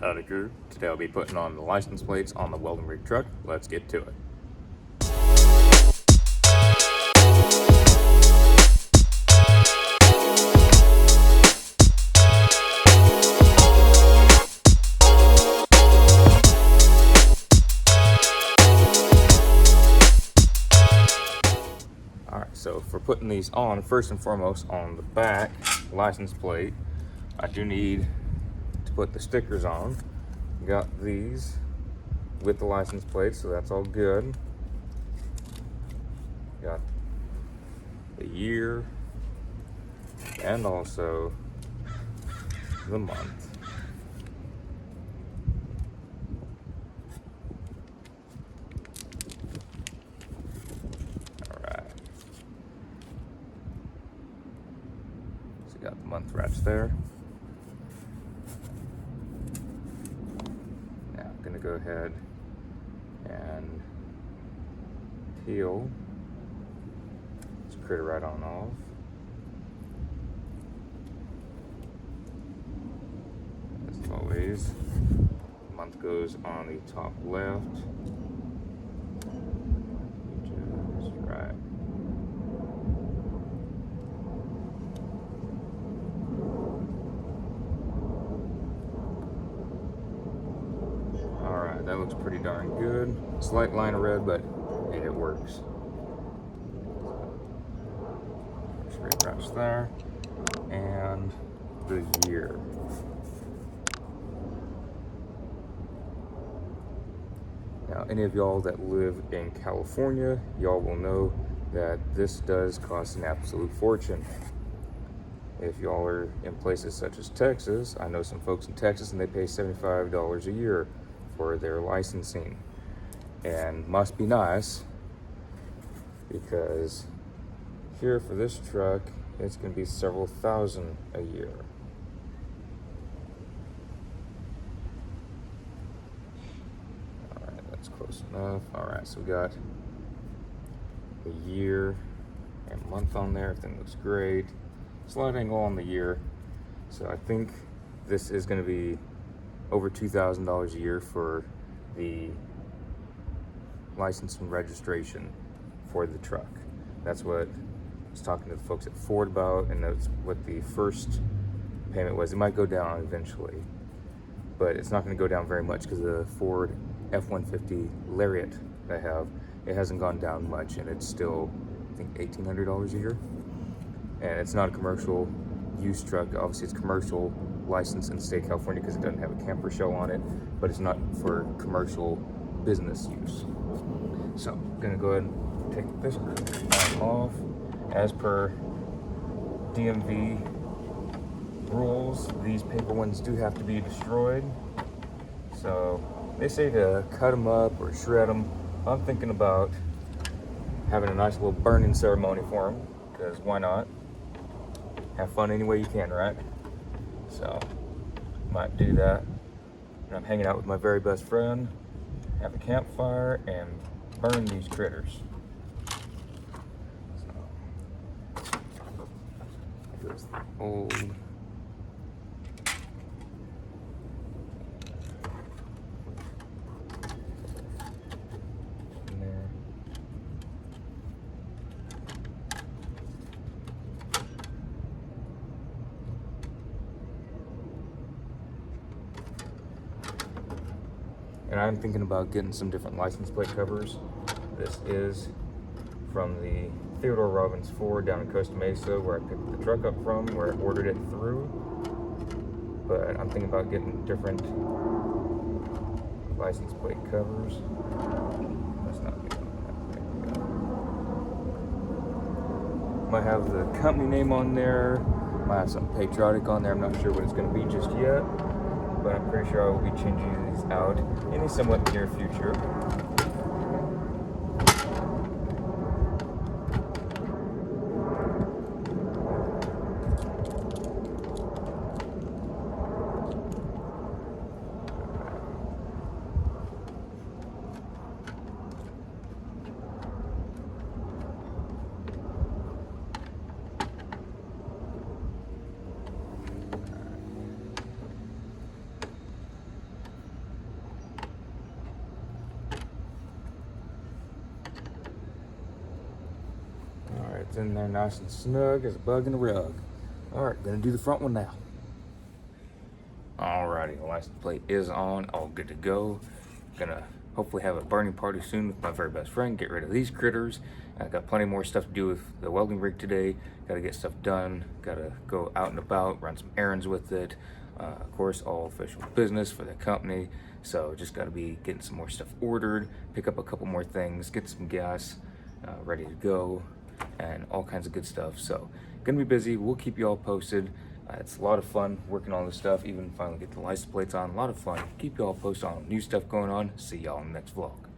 Howdy crew. Today I'll be putting on the license plates on the Welding rig truck. Let's get to it. Alright, so for putting these on, first and foremost on the back license plate, I do need to put the stickers on. Got these with the license plate, so that's all good. Got the year and also the month. Alright. So got the month wraps there. Going to go ahead and peel this critter right on off. As always, the month goes on the top left. Just right. That looks pretty darn good. Slight line of red, but hey, it works. Straight wraps there. And the year. Now, any of y'all that live in California, y'all will know that this does cost an absolute fortune. If y'all are in places such as Texas, I know some folks in Texas and they pay $75 a year for their licensing, and must be nice because here for this truck it's going to be several thousand a year. All right, that's close enough. All right, so we got the year and month on there. Everything looks great. Slight angle on the year, so I think this is going to be over $2,000 a year for the license and registration for the truck. That's what I was talking to the folks at Ford about, and that's what the first payment was. It might go down eventually, but it's not going to go down very much because the Ford F-150 Lariat that I have, it hasn't gone down much, and it's still, I think, $1,800 a year. And it's not a commercial use truck. Obviously, it's commercial license in the state of California because it doesn't have a camper shell on it, but it's not for commercial business use. So I'm gonna go ahead and take this off. As per DMV rules, these paper ones do have to be destroyed. So they say to cut them up or shred them. I'm thinking about having a nice little burning ceremony for them, because why not? Have fun any way you can, right? So, might do that. And I'm hanging out with my very best friend, have a campfire, and burn these critters. So, here's the old. In there. And I'm thinking about getting some different license plate covers. This is from the Theodore Robbins Ford down in Costa Mesa, where I picked the truck up from, where I ordered it through. But I'm thinking about getting different license plate covers. That's not good. Might have the company name on there. Might have some patriotic on there. I'm not sure what it's going to be just yet, but I'm pretty sure I will be changing these out in a somewhat near future. It's in there nice and snug as a bug in a rug. All right, gonna do the front one now. Alrighty, the license plate is on, all good to go. Gonna hopefully have a burning party soon with my very best friend, get rid of these critters. I got plenty more stuff to do with the welding rig today. Gotta get stuff done, gotta go out and about, run some errands with it. Of course, all official business for the company. So just gotta be getting some more stuff ordered, pick up a couple more things, get some gas ready to go, and all kinds of good stuff. So gonna be busy, we'll keep you all posted. It's a lot of fun working on this stuff, even finally get the license plates on, a lot of fun. Keep you all posted on new stuff going on. See y'all in the next vlog.